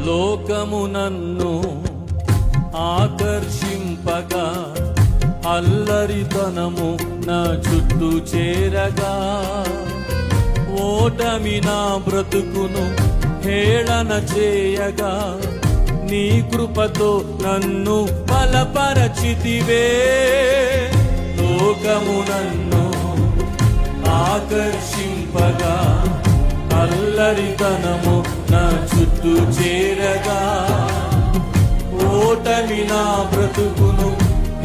లోకము నన్ను ఆకర్షింపగా, అల్లరితనము నా చుట్టూ చేరగా, ఓటమి నా బ్రతుకును హేళన చేయగా, నీ కృపతో నన్ను బలపరచితివే. లోకము నన్ను ఆకర్షింపగా, అల్లరితనము నా చుట్టూ చేరగా, ఓటమి నా బ్రతుకును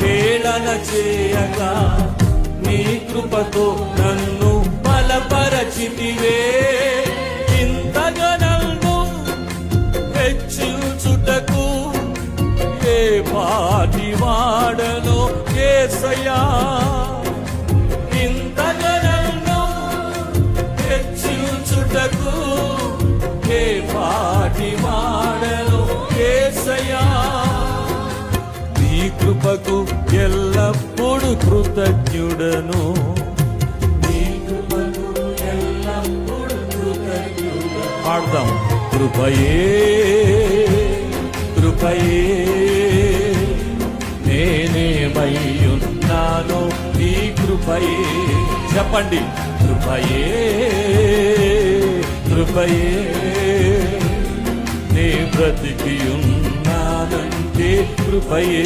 హేళన చేయగా, నీ కృపతో నన్ను బలపరచితివే. ఇంతగా నన్ను హెచ్చించుటకు ఏ పాటి వాడనో యేసయ్యా. ఇంతగా నన్ను హెచ్చించుటకు ఏ పాటి వాడనో యేసయ్యా. నీ కృపకు ఎల్లప్పుడు కృతజ్ఞుడను, నీ కృపకు ఎల్లప్పుడు కృతజ్ఞుడను. పాడదాం. కృపయే కృపయే నేనేమయ్యున్నానో నీ కృపయే. చెప్పండి. కృపయే కృపయే నే బ్రతికి ఉన్నానంటే కృపయే.